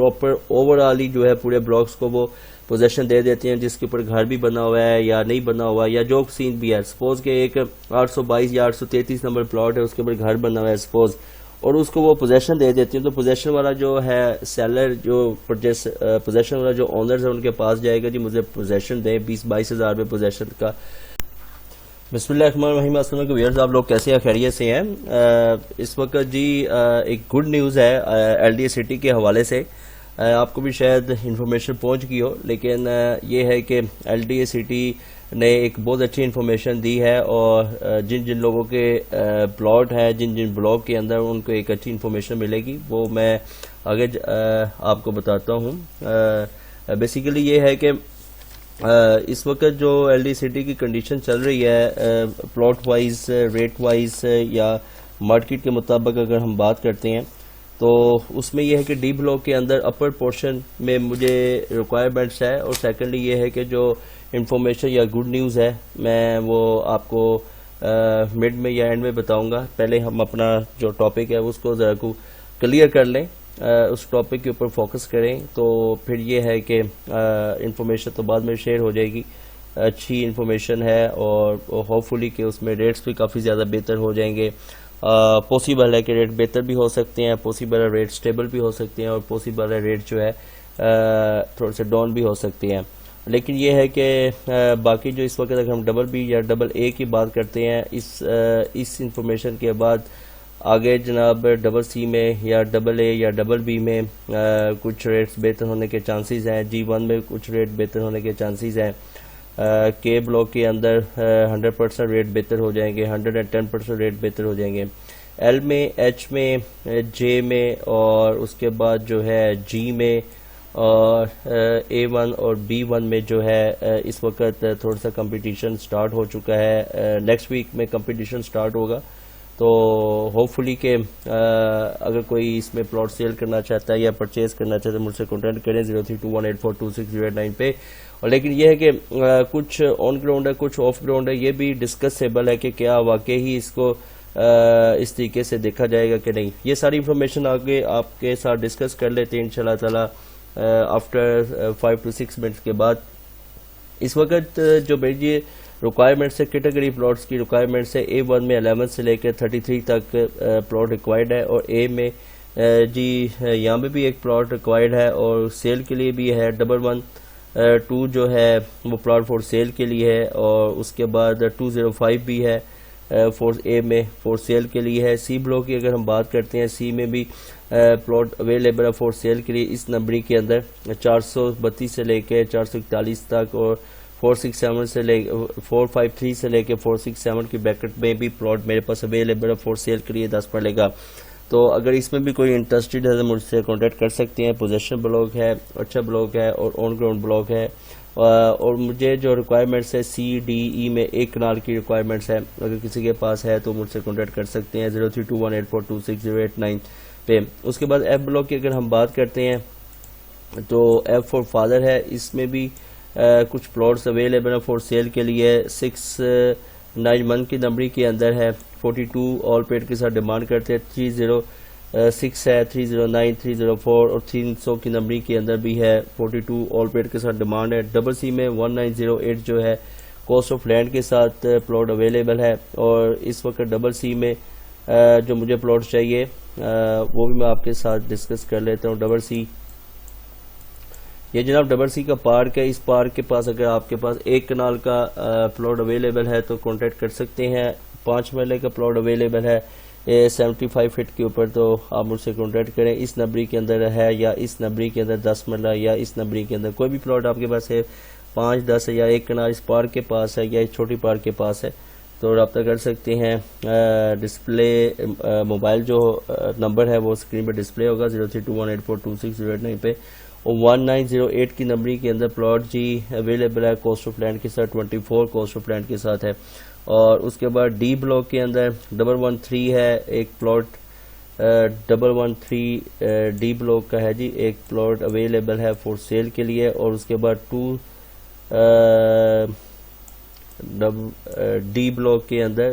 Proper over all ہی جو ہے پورے بلاکس کو وہ پوزیشن دے دیتے ہیں، جس کے اوپر گھر بھی بنا ہوا ہے یا نہیں بنا ہوا ہے یا جو سین بھی ہے. سپوز کہ ایک 822 یا 833 نمبر پلاٹ ہے، اس کے اوپر گھر بنا ہوا ہے سپوز، اور اس کو وہ پوزیشن دے دیتی ہیں، تو پوزیشن والا جو ہے سیلر جو پوزیشن والا جو اونرز ہے ان کے پاس جائے گا، جی مجھے پوزیشن دیں 20-22 ہزار روپے پوزیشن کا. بسم اللہ الرحمن الرحیم. السلام علیکم ویئرز، آپ لوگ کیسے ہیں؟ خیریت سے ہیں؟ اس وقت جی ایک گڈ نیوز ہے ایل ڈی اے سٹی کے حوالے سے. آپ کو بھی شاید انفارمیشن پہنچ گئی ہو، لیکن یہ ہے کہ ایل ڈی اے سٹی نے ایک بہت اچھی انفارمیشن دی ہے، اور جن جن لوگوں کے پلاٹ ہے، جن جن بلاک کے اندر، ان کو ایک اچھی انفارمیشن ملے گی. وہ میں آگے آپ کو بتاتا ہوں. بیسیکلی یہ ہے کہ اس وقت جو ایل ڈی سٹی کی کنڈیشن چل رہی ہے پلاٹ وائز، ریٹ وائز یا مارکیٹ کے مطابق اگر ہم بات کرتے ہیں، تو اس میں یہ ہے کہ ڈی بلاک کے اندر اپر پورشن میں مجھے ریکوائرمنٹس ہے، اور سیکنڈلی یہ ہے کہ جو انفارمیشن یا گڈ نیوز ہے میں وہ آپ کو مڈ میں یا اینڈ میں بتاؤں گا. پہلے ہم اپنا جو ٹاپک ہے اس کو ذرا کو کلیئر کر لیں، اس ٹاپک کے اوپر فوکس کریں، تو پھر یہ ہے کہ انفارمیشن تو بعد میں شیئر ہو جائے گی. اچھی انفارمیشن ہے، اور ہوپ فلی کہ اس میں ریٹس بھی کافی زیادہ بہتر ہو جائیں گے. پاسبل ہے کہ ریٹ بہتر بھی ہو سکتے ہیں، پاسبل ہے ریٹ سٹیبل بھی ہو سکتے ہیں، اور پاسبل ہے ریٹ جو ہے تھوڑے سے ڈاؤن بھی ہو سکتے ہیں. لیکن یہ ہے کہ باقی جو اس وقت اگر ہم ڈبل بی یا ڈبل اے کی بات کرتے ہیں، اس انفارمیشن کے بعد آگے جناب ڈبل سی میں یا ڈبل اے یا ڈبل بی میں کچھ ریٹس بہتر ہونے کے چانسز ہیں. جی 1 میں کچھ ریٹ بہتر ہونے کے چانسز ہیں. کے بلاک کے اندر 100% ریٹ بہتر ہو جائیں گے، 110% ریٹ بہتر ہو جائیں گے. ایل میں، ایچ میں، جے میں، اور اس کے بعد جو ہے جی میں، اور اے 1 اور بی 1 میں جو ہے اس وقت تھوڑا سا کمپٹیشن سٹارٹ ہو چکا ہے. نیکسٹ ویک میں کمپٹیشن سٹارٹ ہوگا، تو ہوپ فلی کہ اگر کوئی اس میں پلاٹ سیل کرنا چاہتا ہے یا پرچیز کرنا چاہتا ہے، مجھ سے کانٹیکٹ کریں 0321842608 پہ. اور لیکن یہ ہے کہ کچھ آن گراؤنڈ ہے، کچھ آف گراؤنڈ ہے، یہ بھی ڈسکسیبل ہے کہ کیا واقعی ہی اس کو اس طریقے سے دیکھا جائے گا کہ نہیں. یہ ساری انفارمیشن آگے آپ کے ساتھ ڈسکس کر لیتے ہیں انشاءاللہ تعالی آفٹر 5 to 6 منٹس کے بعد. اس وقت جو میری ریکوائرمنٹس ہے، کیٹیگری پلاٹس کی ریکوائرمنٹس ہے، اے 1 میں 11 سے لے کے 33 تک پلاٹ ریکوائرڈ ہے، اور اے میں جی یہاں پہ بھی ایک پلاٹ ریکوائرڈ ہے، اور سیل کے لیے بھی ہے. 112 جو ہے وہ پلاٹ فور سیل کے لیے ہے، اور اس کے بعد 205 بھی ہے فور اے میں فور سیل کے لیے ہے. سی بلاک کی اگر ہم بات کرتے ہیں، سی میں بھی پلاٹ اویلیبل ہے فور سیل کے لیے اس نمبری کے اندر 432 سے لے کے 441 تک، اور 467 سے لے 453 سے لے کے 467 کی بیکٹ میں بھی پلاٹ میرے پاس اویلیبل ہے فور سیل کے لیے 10 پڑے گا. تو اگر اس میں بھی کوئی انٹرسٹڈ ہے تو مجھ سے کانٹیکٹ کر سکتے ہیں. پوزیشن بلاک ہے، اچھا بلاک ہے، اور آن گراؤنڈ بلاک ہے. اور مجھے جو ریکوائرمنٹس ہے سی ڈی ای میں 1 کنال کی ریکوائرمنٹس ہے، اگر کسی کے پاس ہے تو مجھ سے کانٹیکٹ کر سکتے ہیں 0321842608 پہ. اس کے بعد ایف بلاک کی اگر ہم بات کرتے ہیں تو ایف فور فادر ہے، اس میں بھی کچھ پلاٹس اویلیبل ہیں فور سیل کے لیے. 691 کی نمبری کے اندر ہے، 42 آل پیڈ کے ساتھ ڈیمانڈ کرتے ہیں. 306 ہے، 309، 304 اور 300 کی نمبری کے اندر بھی ہے، 42 آل پیڈ کے ساتھ ڈیمانڈ ہے. ڈبل سی میں 1908 جو ہے کوسٹ آف لینڈ کے ساتھ پلاٹ اویلیبل ہے. اور اس وقت ڈبل سی میں جو مجھے پلاٹ چاہیے وہ بھی میں آپ کے ساتھ ڈسکس کر لیتا ہوں. ڈبل سی، یہ جناب ڈبل سی کا پارک ہے. اس پارک کے پاس اگر آپ کے پاس 1 کنال کا پلاٹ اویلیبل ہے تو کانٹیکٹ کر سکتے ہیں. 5 مرلے کا پلاٹ اویلیبل ہے 75 فٹ کے اوپر، تو آپ مجھ سے کانٹیکٹ کریں. اس نمبری کے اندر ہے، یا اس نمبری کے اندر 10 مرلہ، یا اس نمبری کے اندر کوئی بھی پلاٹ آپ کے پاس ہے 5، 10 یا 1 کنال اس پارک کے پاس ہے یا اس چھوٹی پارک کے پاس ہے تو رابطہ کر سکتے ہیں. ڈسپلے موبائل جو نمبر ہے وہ اسکرین پہ ڈسپلے ہوگا 0321842608 پہ. اور 1908 کی نمبری کے اندر پلاٹ جی اویلیبل ہے کوسٹ آف لینڈ کے ساتھ، 24 کوسٹ آف لینڈ کے ساتھ ہے. اور اس کے بعد ڈی بلاک کے اندر 113 ہے ایک پلاٹ، 113 ڈی بلاک کا ہے جی ایک پلاٹ اویلیبل ہے فور سیل کے لیے. اور اس کے بعد ڈی بلاک کے اندر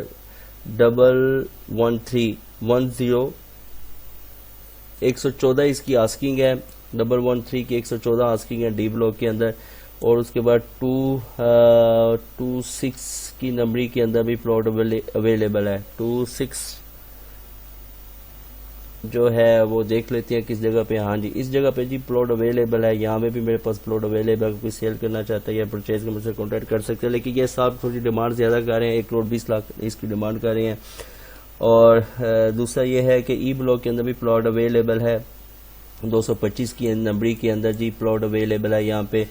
113 114 اس کی آسکنگ ہے. 113 کی 114 آسکنگ ہے ڈی بلاک کے اندر، اور اس کے بعد 26 کی نمبری کے اندر بھی پلاٹ اویلیبل ہے. 26 جو ہے وہ دیکھ لیتے ہیں کس جگہ پہ. ہاں جی اس جگہ پہ جی پلاٹ اویلیبل ہے، یہاں میں بھی میرے پاس پلاٹ اویلیبل ہے. کوئی سیل کرنا چاہتا ہے یا پرچیز کے مجھ سے کانٹیکٹ کر سکتے ہیں، لیکن یہ صاحب تھوڑی ڈیمانڈ زیادہ کر رہے ہیں، 1,20,00,000 اس کی ڈیمانڈ کر رہے ہیں. اور دوسرا یہ ہے کہ ای بلاک کے اندر بھی پلاٹ اویلیبل ہے، 225 کی نمبری کے اندر جی پلاٹ اویلیبل ہے یہاں پہ.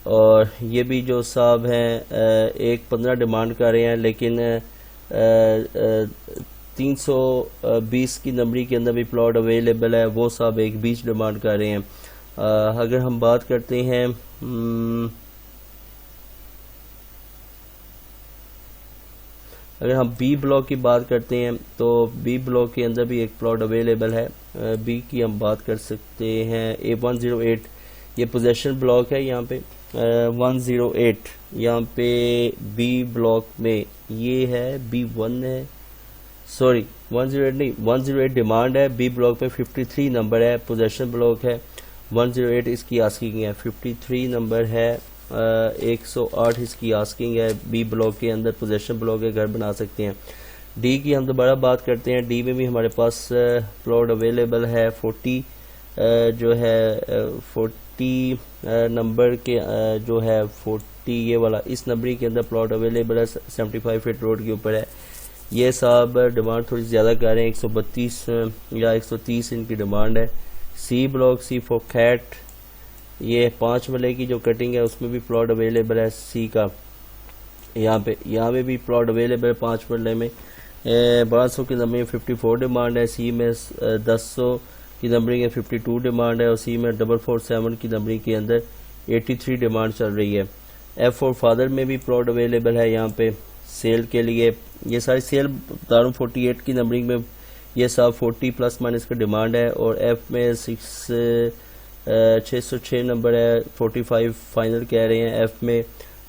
اور یہ بھی جو صاحب ہیں 1,15 ڈیمانڈ کر رہے ہیں، لیکن 320 کی نمبری کے اندر بھی پلاٹ اویلیبل ہے، وہ صاحب 1,20 ڈیمانڈ کر رہے ہیں. اگر ہم بات کرتے ہیں اگر ہم بی بلاک کی بات کرتے ہیں تو بی بلاک کے اندر بھی ایک پلاٹ اویلیبل ہے. بی کی ہم بات کر سکتے ہیں A108، یہ پوزیشن بلاک ہے یہاں پہ 108 یہاں پہ بی بلاک میں. یہ ہے B1 ہے، سوری 108 نہیں 108 ڈیمانڈ ہے. بی بلاک پہ 53 نمبر ہے، پوزیشن بلاک ہے. 108 اس کی آسکنگ ہے، 53 نمبر ہے، 108 اس کی آسکنگ ہے. بی بلاک کے اندر پوزیشن بلاک ہے، گھر بنا سکتے ہیں. ڈی کی ہم دوبارہ بات کرتے ہیں. ڈی میں بھی ہمارے پاس پلاٹ اویلیبل ہے 40 جو ہے 40 نمبر کے جو ہے 40 یہ والا اس نمبری کے اندر پلاٹ اویلیبل ہے، 75 فٹ روڈ کے اوپر ہے. یہ صاحب ڈیمانڈ تھوڑی زیادہ کر رہے ہیں، 132 یا 130 ان کی ڈیمانڈ ہے. سی بلاک سی فور کیٹ، یہ 5 ملے کی جو کٹنگ ہے اس میں بھی پلاٹ اویلیبل ہے سی کا. یہاں پہ بھی پلاٹ اویلیبل ہے 5 ملے میں. 1200 کی نمبر میں 54 ڈیمانڈ ہے. سی میں 1000 کی نمبرنگ ہے 52 ڈیمانڈ ہے، اور سی میں 447 کی نمبرنگ کے اندر 83 ڈیمانڈ چل رہی ہے. ایف اور فادر میں بھی پلاٹ اویلیبل ہے یہاں پہ سیل کے لیے. یہ ساری سیل بتا رہا ہوں 48 کی نمبرنگ میں یہ سب 40 پلس مائنس کا ڈیمانڈ ہے. اور ایف میں 606 نمبر ہے، 45 فائنل کہہ رہے ہیں. ایف میں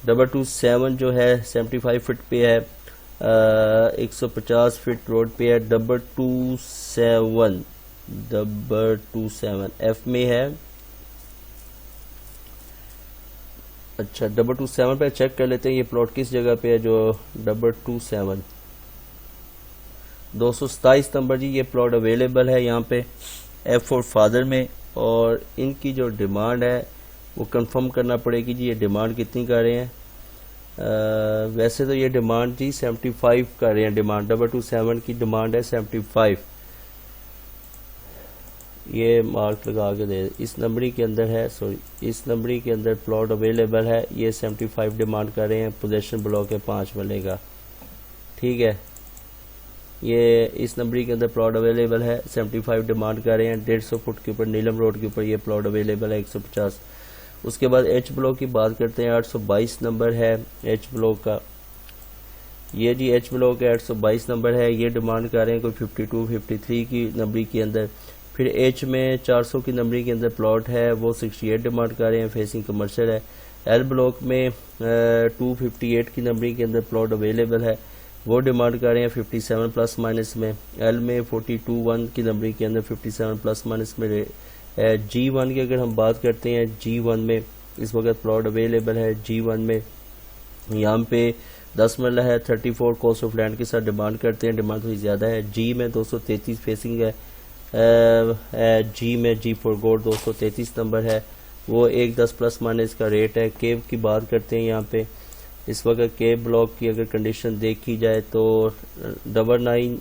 227 جو ہے 75 فٹ پہ ہے، 150 فٹ روڈ پہ ہے. 227 ایف میں ہے. اچھا 227 پہ چیک کر لیتے ہیں یہ پلاٹ کس جگہ پہ ہے. جو 227 227 نمبر جی یہ پلاٹ اویلیبل ہے یہاں پہ ایف اور فادر میں. اور ان کی جو ڈیمانڈ ہے وہ کنفرم کرنا پڑے گی جی یہ ڈیمانڈ کتنی کر رہے ہیں. ویسے تو یہ ڈیمانڈ جی 75 کر رہے ہیں. ڈیمانڈ 227 کی ڈیمانڈ ہے 75. یہ مارک لگا کے دے اس نمبری کے اندر ہے، سوری اس نمبری کے اندر پلاٹ اویلیبل ہے. یہ 75 ڈیمانڈ کر رہے ہیں، پوزیشن بلاک ہے 5 ملے گا. ٹھیک ہے، یہ اس نمبری کے اندر پلاٹ اویلیبل ہے، 75 ڈیمانڈ کر رہے ہیں. 150 فٹ کے اوپر نیلم روڈ کے اوپر یہ پلاٹ اویلیبل ہے 150. اس کے بعد ایچ بلاک کی بات کرتے ہیں. 822 نمبر ہے ایچ بلاک کا. یہ جی ایچ بلاک ہے 822 نمبر ہے. یہ ڈیمانڈ کر رہے ہیں کوئی 52 53 کی نمبری کے اندر. پھر ایچ میں 400 کی نمبری کے اندر پلاٹ ہے، وہ 68 ڈیمانڈ کر رہے ہیں، فیسنگ کمرشل ہے. ایل بلاک میں 258 کی نمبری کے اندر پلاٹ اویلیبل ہے، وہ ڈیمانڈ کر رہے ہیں 57 پلس مائنس میں. ایل میں 42 کی نمبری کے اندر 57 پلس مائنس میں. جی 1 کی اگر ہم بات کرتے ہیں، جی 1 میں اس وقت پلاٹ اویلیبل ہے. جی 1 میں یہاں پہ 10 مرلہ ہے، 34 کوسٹ آف لینڈ کے ساتھ ڈیمانڈ کرتے ہیں. ڈیمانڈ تھوڑی زیادہ ہے. جی میں 233 فیسنگ ہے. جی میں جی فور گوڈ 233 نمبر ہے، وہ 110 پلس مائنس کا ریٹ ہے. کیو کی بات کرتے ہیں یہاں پہ اس وقت کیو بلاک کی اگر کنڈیشن دیکھی جائے تو 99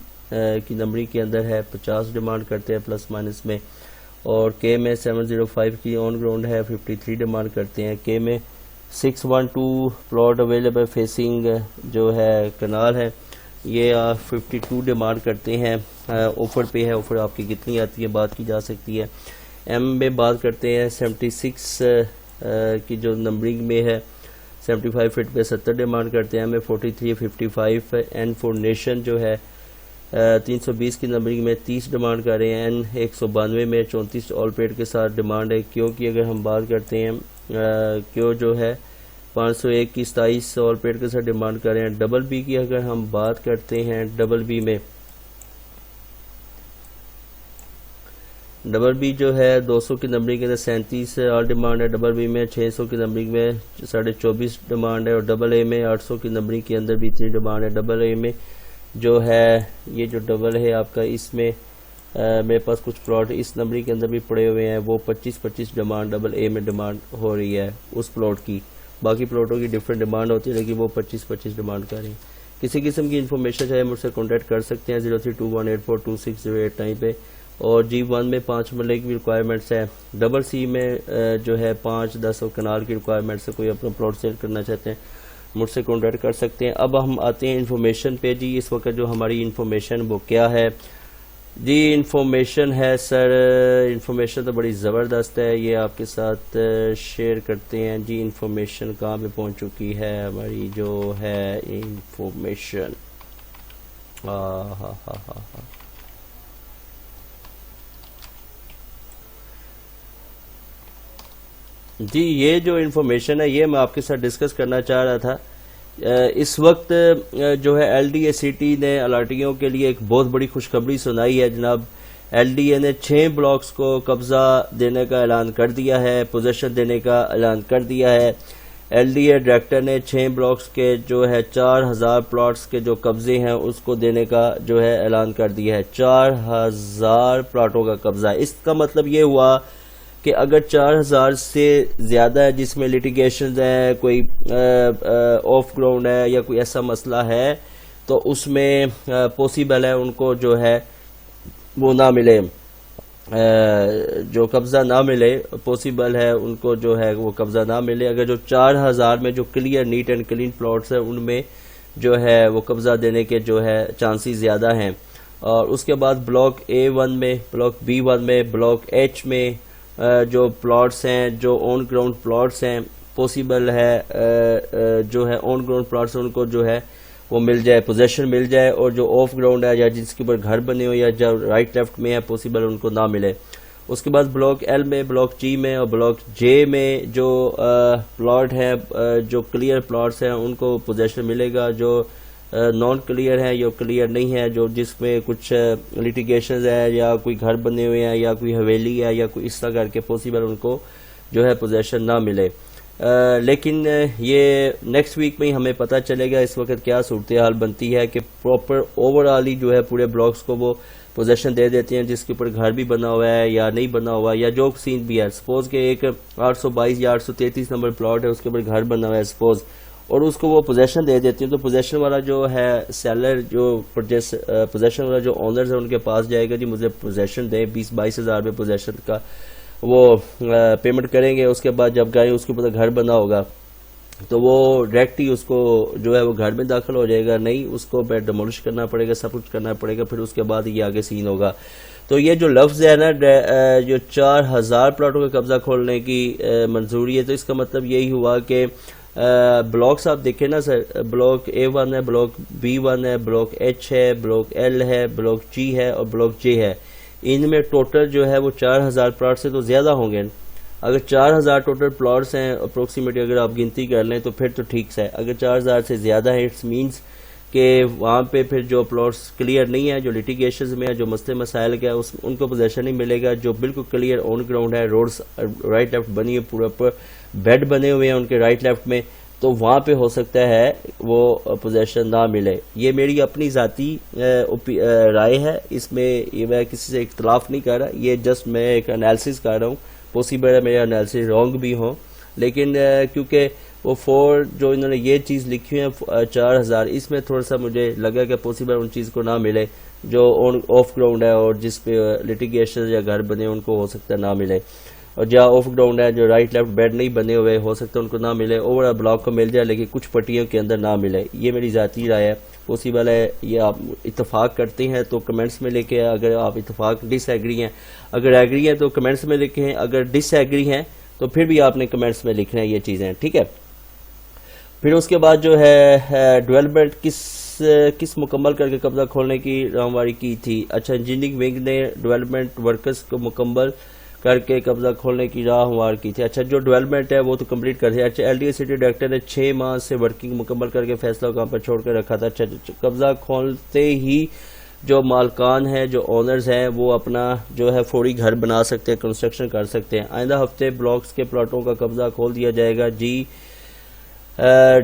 کی نمبری کے اندر ہے، 50 ڈیمانڈ کرتے ہیں پلس مائنس میں. اور کے میں 705 کی آن گراؤنڈ ہے، 53 ڈیمانڈ کرتے ہیں. کے میں 612 پلاٹ اویلیبل فیسنگ جو ہے کنال ہے، یہ 52 ڈیمانڈ کرتے ہیں. آفر پہ ہے، آفر آپ کی کتنی آتی ہے بات کی جا سکتی ہے. ایم میں بات کرتے ہیں 76 کی جو نمبرنگ میں ہے، 75 فٹ پہ 70 ڈیمانڈ کرتے ہیں. ایم میں 43 55. این فور نیشن جو ہے 320 کی نمبرنگ میں 30 ڈیمانڈ کر رہے ہیں. این 192 میں 34 آل پیڈ کے ساتھ ڈیمانڈ ہے. کیو کی اگر ہم بات کرتے ہیں، کیو جو ہے 501 کی 27 آل پیڈ کے ساتھ ڈیمانڈ کر رہے ہیں. ڈبل بی کی اگر ہم بات کرتے ہیں، ڈبل بی میں ڈبل بی جو ہے 200 کی نمبرنگ کے اندر 37 آل ڈیمانڈ ہے، ڈبل بی میں 600 کی نمبرنگ میں 24.5 ڈیمانڈ ہے، اور ڈبل اے میں 800 کی نمبرنگ کے اندر بھی اتنی ڈیمانڈ ہے۔ ڈبل اے میں جو ہے یہ جو ڈبل ہے آپ کا، اس میں میرے پاس کچھ پلاٹ اس نمبرنگ کے اندر بھی پڑے ہوئے ہیں، وہ 25 ڈیمانڈ ڈبل اے میں ڈیمانڈ ہو رہی ہے اس پلاٹ کی۔ باقی پلاٹوں کی ڈیفرنٹ ڈیمانڈ ہوتی ہے، لیکن وہ 25 ڈیمانڈ کر رہے ہیں۔ کسی قسم کی انفارمیشن چاہے مجھ سے کانٹیکٹ کر سکتے ہیں 0321842609 پہ، اور G1 میں 5 مرلے کی ریکوائرمنٹس ہے، ڈبل سی میں جو ہے 5, 10 اور کنال کی ریکوائرمنٹس ہے۔ کوئی اپنا پلاٹ سیل کرنا چاہتے ہیں مجھ سے کانٹیکٹ کر سکتے ہیں۔ اب ہم آتے ہیں انفارمیشن پہ جی۔ اس وقت جو ہماری انفارمیشن وہ کیا ہے جی؟ انفارمیشن ہے سر، انفارمیشن تو بڑی زبردست ہے، یہ آپ کے ساتھ شیئر کرتے ہیں جی۔ انفارمیشن کہاں پہ پہنچ چکی ہے ہماری جو ہے انفارمیشن؟ جی یہ جو انفارمیشن ہے یہ میں آپ کے ساتھ ڈسکس کرنا چاہ رہا تھا۔ اس وقت جو ہے L D A city نے الاٹیوں کے لیے ایک بہت بڑی خوشخبری سنائی ہے جناب۔ ایل ڈی اے نے 6 بلاکس کو قبضہ دینے کا اعلان کر دیا ہے، پوزیشن دینے کا اعلان کر دیا ہے۔ ایل ڈی اے ڈائریکٹر نے 6 بلاکس کے جو ہے 4000 پلاٹس کے جو قبضے ہیں اس کو دینے کا جو ہے اعلان کر دیا ہے۔ 4000 پلاٹوں کا قبضہ، اس کا مطلب یہ ہوا کہ اگر 4000 سے زیادہ ہے جس میں لیٹیگیشنز ہیں، کوئی آف گراؤنڈ ہے یا کوئی ایسا مسئلہ ہے، تو اس میں پوسیبل ہے ان کو جو ہے وہ نہ ملے، جو قبضہ نہ ملے، پوسیبل ہے ان کو جو ہے وہ قبضہ نہ ملے۔ اگر جو 4000 میں جو clear neat and clean plots ہیں ان میں جو ہے وہ قبضہ دینے کے جو ہے چانسز زیادہ ہیں۔ اور اس کے بعد بلاک A1 میں، بلاک B1 میں، بلاک H میں جو پلاٹس ہیں، جو آن گراؤنڈ پلاٹس ہیں، پوسیبل ہے جو ہے آن گراؤنڈ پلاٹس ان کو جو ہے وہ مل جائے، پوزیشن مل جائے، اور جو آف گراؤنڈ ہے یا جس کے اوپر گھر بنے ہو یا جو رائٹ لیفٹ میں ہے پوسیبل ان کو نہ ملے۔ اس کے بعد بلاک ایل میں، بلاک جی میں اور بلاک جے میں جو پلاٹ ہے، جو کلیئر پلاٹس ہیں ان کو پوزیشن ملے گا۔ جو نان کلیئر ہے یا کلیئر نہیں ہے، جو جس میں کچھ لیٹیگیشنز ہے یا کوئی گھر بنے ہوئے ہیں یا کوئی حویلی ہے یا کوئی اس طرح کر کے پوسیبل ان کو جو ہے پوزیشن نہ ملے۔ لیکن یہ نیکسٹ ویک میں ہی ہمیں پتہ چلے گا اس وقت کیا صورتحال بنتی ہے، کہ پراپر اوور آل ہی جو ہے پورے بلاکس کو وہ پوزیشن دے دیتے ہیں جس کے اوپر گھر بھی بنا ہوا ہے یا نہیں بنا ہوا ہے یا جو سین بھی ہے۔ سپوز کہ ایک 822 یا 833 نمبر پلاٹ ہے، اس کے اوپر گھر بنا ہوا ہے سپوز، اور اس کو وہ پوزیشن دے دیتے ہیں، تو پوزیشن والا جو ہے سیلر، جو پوزیشن والا جو آنرز ہے ان کے پاس جائے گا، جی مجھے پوزیشن دیں، 20-22 ہزار میں پوزیشن کا وہ پیمنٹ کریں گے۔ اس کے بعد جب گائے اس کے اوپر گھر بنا ہوگا تو وہ ڈائریکٹ ہی اس کو جو ہے وہ گھر میں داخل ہو جائے گا، نہیں اس کو ڈیمولش کرنا پڑے گا، سب کچھ کرنا پڑے گا، پھر اس کے بعد یہ آگے سین ہوگا۔ تو یہ جو لفظ ہے نا، جو 4000 پلاٹوں کا قبضہ کھولنے کی منظوری ہے، تو اس کا مطلب یہی ہوا کہ بلاکس آپ دیکھیں نا سر، بلاک A1 ہے، بلاک B1 ہے، بلاک H ہے، بلاک L ہے، بلاک G ہے اور بلاک J ہے۔ ان میں ٹوٹل جو ہے وہ 4000 پلاٹ سے تو زیادہ ہوں گے۔ اگر 4000 ٹوٹل پلاٹس ہیں اپروکسیمیٹلی، اگر آپ گنتی کر لیں تو پھر تو ٹھیک ہے۔ اگر 4000 سے زیادہ ہے، اٹس مینس کہ وہاں پہ پھر جو پلاٹس کلیئر نہیں ہے، جو لیٹیگیشنز میں ہے، جو مسئلے مسائل کے ان کو پوزیشن نہیں ملے گا۔ جو بالکل کلیئر آن گراؤنڈ ہے، روڈز رائٹ لیفٹ بنی ہے، پورا پر بیڈ بنے ہوئے ہیں ان کے رائٹ لیفٹ میں، تو وہاں پہ ہو سکتا ہے وہ پوزیشن نہ ملے۔ یہ میری اپنی ذاتی رائے ہے، اس میں یہ میں کسی سے اختلاف نہیں کر رہا، یہ جسٹ میں ایک انالیسس کر رہا ہوں۔ پاسبل ہے میرا انالیسس رانگ بھی ہوں، لیکن کیونکہ وہ جو انہوں نے یہ چیز لکھی ہے 4000، اس میں تھوڑا سا مجھے لگا کہ پاسبل ان چیز کو نہ ملے جو آف گراؤنڈ ہے اور جس پہ لیٹیگیشن یا گھر بنے ان کو ہو سکتا ہے نہ ملے، اور جہاں آف گراؤنڈ ہے، جو رائٹ لیفٹ بیڈ نہیں بنے ہوئے، ہو سکتا ہے ان کو نہ ملے۔ اوور بلاک کو مل جائے لیکن کچھ پٹیوں کے اندر نہ ملے۔ یہ میری ذاتی رائے ہے، پاسبل ہے یہ آپ اتفاق کرتے ہیں تو کمنٹس میں لکھیں، اگر آپ اتفاق ڈس ایگری ہیں، اگر ایگری ہیں تو کمنٹس میں لکھیں، اگر ڈس ایگری ہیں تو پھر بھی آپ نے کمنٹس میں لکھنا ہے یہ چیزیں، ٹھیک ہے۔ پھر اس کے بعد جو ہے ڈیولپمنٹ کس مکمل کر کے قبضہ کھولنے کی راہنمائی کی تھی؟ اچھا، انجینئرنگ ونگ نے ڈیولپمنٹ ورکرز کو مکمل کر کے قبضہ کھولنے کی راہ ہموار کی تھی۔ اچھا، جو ڈیولپمنٹ ہے وہ تو کمپلیٹ کر دیا۔ اچھا، ایل ڈی اے سٹی ڈائریکٹر نے 6 ماہ سے ورکنگ مکمل کر کے فیصلہ کام پر چھوڑ کر رکھا تھا۔ اچھا، قبضہ کھولتے ہی جو مالکان ہیں جو اونرز ہیں وہ اپنا جو ہے فوری گھر بنا سکتے ہیں, کنسٹرکشن کر سکتے ہیں. آئندہ ہفتے بلاکس کے پلاٹوں کا قبضہ کھول دیا جائے گا.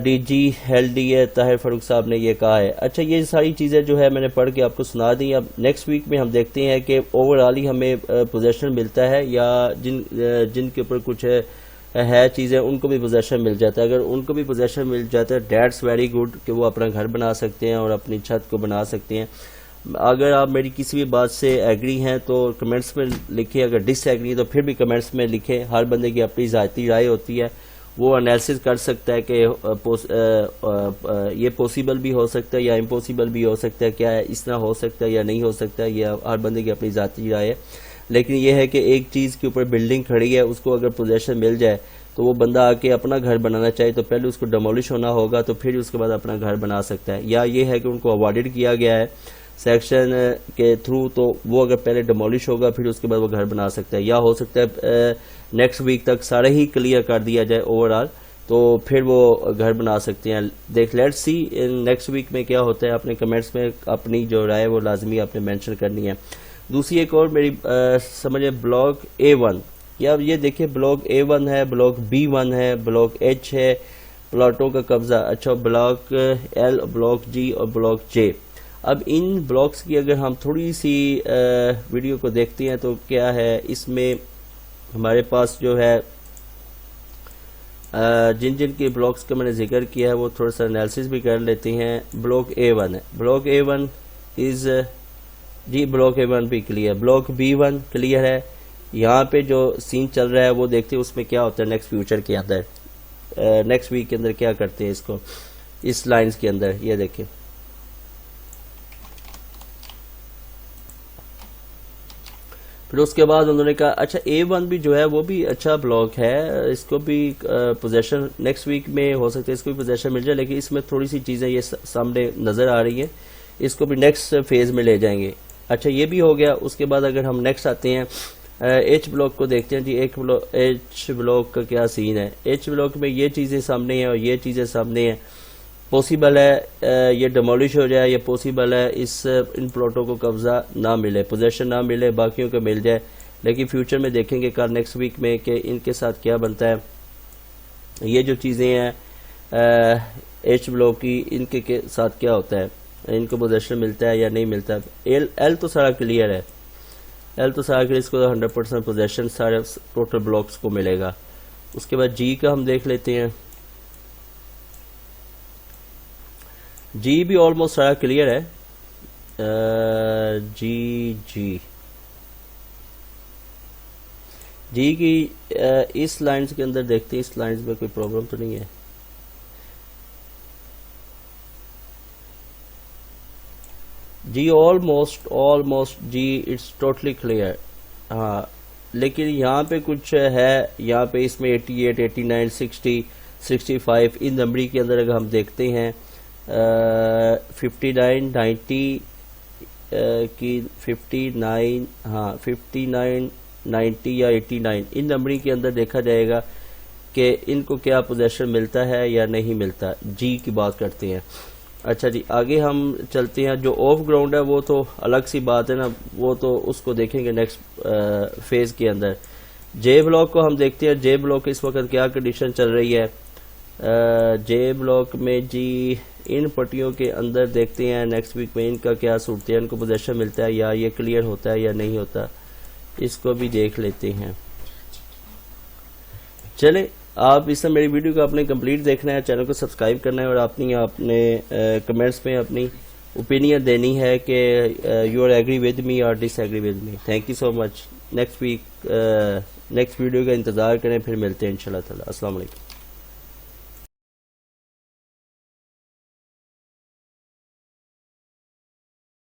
D G L D A Tahir Farooq Sahib نے یہ کہا ہے. اچھا یہ ساری چیزیں جو ہے میں نے پڑھ کے آپ کو سنا دی. اب نیکسٹ ویک میں ہم دیکھتے ہیں کہ اوور آل ہی ہمیں پوزیشن ملتا ہے یا جن کے اوپر کچھ ہے چیزیں ان کو بھی پوزیشن مل جاتا ہے. اگر ان کو بھی پوزیشن مل جاتا ہے دیٹس ویری گڈ کہ وہ اپنا گھر بنا سکتے ہیں اور اپنی چھت کو بنا سکتے ہیں. اگر آپ میری کسی بھی بات سے ایگری ہیں تو کمنٹس میں لکھیں, اگر ڈس ایگری تو پھر بھی کمنٹس میں لکھیں. ہر بندے کی اپنی ذاتی رائے ہوتی ہے, وہ انالیسس کر سکتا ہے کہ یہ پاسبل بھی ہو سکتا ہے یا امپاسبل بھی ہو سکتا ہے, کیا اس طرح ہو سکتا ہے یا نہیں ہو سکتا ہے, یہ ہر بندے کی اپنی ذاتی رائے ہے. لیکن یہ ہے کہ ایک چیز کے اوپر بلڈنگ کھڑی ہے, اس کو اگر پوزیشن مل جائے تو وہ بندہ آ کے اپنا گھر بنانا چاہے تو پہلے اس کو ڈیمولش ہونا ہوگا, تو پھر اس کے بعد اپنا گھر بنا سکتا ہے. یا یہ ہے کہ ان کو اوارڈڈ کیا گیا ہے سیکشن کے تھرو, تو وہ اگر پہلے ڈیمولش ہوگا پھر اس کے بعد وہ گھر بنا سکتا ہے. یا ہو سکتا ہے نیکسٹ ویک تک سارے ہی کلیئر کر دیا جائے اوور آل, تو پھر وہ گھر بنا سکتے ہیں. لیٹس سی نیکسٹ ویک میں کیا ہوتا ہے. اپنے کمنٹس میں اپنی جو رائے وہ لازمی آپ نے مینشن کرنی ہے. دوسری ایک اور میری سمجھے بلاک A1, یا یہ دیکھیں بلاک A1 ہے, بلاک B1 ہے, بلاک H ہے, پلاٹوں کا قبضہ. اچھا بلاک L, بلاک G اور بلاک J. اب ان بلاکس کی اگر ہم تھوڑی سی ویڈیو کو دیکھتے ہیں تو کیا ہے اس میں ہمارے پاس جو ہے جن کے بلاکس کا میں نے ذکر کیا ہے وہ تھوڑا سا انالیسس بھی کر لیتے ہیں. بلاک A1 ہے, بلاک A1 از جی بلاک A1 بھی کلیئر, بلاک B1 کلیئر ہے. یہاں پہ جو سین چل رہا ہے وہ دیکھتے ہیں اس میں کیا ہوتا ہے نیکسٹ فیوچر کے اندر, نیکسٹ ویک کے اندر کیا کرتے ہیں اس کو اس لائنز کے اندر. یہ دیکھیں پھر اس کے بعد انہوں نے کہا اچھا A1 بھی جو ہے وہ بھی اچھا بلاک ہے, اس کو بھی پوزیشن نیکسٹ ویک میں ہو سکتا ہے اس کو بھی پوزیشن مل جائے, لیکن اس میں تھوڑی سی چیزیں یہ سامنے نظر آ رہی ہیں, اس کو بھی نیکسٹ فیز میں لے جائیں گے. اچھا یہ بھی ہو گیا. اس کے بعد اگر ہم نیکسٹ آتے ہیں ایچ بلاک کو دیکھتے ہیں. جی ایچ بلاک کا کیا سین ہے. ایچ بلاک میں یہ چیزیں سامنے ہیں اور یہ چیزیں سامنے ہیں. پاسبل ہے یہ ڈیمولش ہو جائے, یہ پاسبل ہے ان پلاٹوں کو قبضہ نہ ملے, پوزیشن نہ ملے, باقیوں کو مل جائے. لیکن فیوچر میں دیکھیں گے کل نیکسٹ ویک میں کہ ان کے ساتھ کیا بنتا ہے. یہ جو چیزیں ہیں ایچ بلاک کی, ان کے ساتھ کیا ہوتا ہے, ان کو پوزیشن ملتا ہے یا نہیں ملتا. ایل تو سارا کلیئر ہے, ایل تو سارا کلیئر, اس کو 100% پوزیشن سارے ٹوٹل بلاکس کو ملے گا. اس کے بعد جی کا ہم دیکھ لیتے ہیں. جی بھی آلموسٹ سارا کلیئر ہے. جی کی اس لائنز کے اندر دیکھتے ہیں, اس لائنز میں کوئی پرابلم تو نہیں ہے. جی آلموسٹ جی اٹس ٹوٹلی کلیئر. ہاں لیکن یہاں پہ کچھ ہے, یہاں پہ اس میں 88, 89, 60, 65 ان نمبری کے اندر اگر ہم دیکھتے ہیں 59, 90 کی 59, ہاں 59, 90 یا 89 ان نمبری کے اندر دیکھا جائے گا کہ ان کو کیا پوزیشن ملتا ہے یا نہیں ملتا. جی کی بات کرتے ہیں. اچھا جی آگے ہم چلتے ہیں. جو آف گراؤنڈ ہے وہ تو الگ سی بات ہے نا, وہ تو اس کو دیکھیں گے نیکسٹ فیز کے اندر. جے بلاک کو ہم دیکھتے ہیں. جے بلاک اس وقت کیا کنڈیشن چل رہی ہے. جے بلاک میں جی ان پٹیوں کے اندر دیکھتے ہیں نیکسٹ ویک میں ان کا کیا صورت ہے, ان کو پوزیشن ملتا ہے یا یہ کلیئر ہوتا ہے یا نہیں ہوتا, اس کو بھی دیکھ لیتے ہیں. چلیں آپ اس میں میری ویڈیو کو آپ نے کمپلیٹ دیکھنا ہے, چینل کو سبسکرائب کرنا ہے اور اپنے کمنٹس میں اپنی اوپینین دینی ہے کہ you are agree with me اور disagree with me. Thank you so much. Next week next video کا انتظار کریں, پھر ملتے ہیں انشاءاللہ تعالی. السلام علیکم.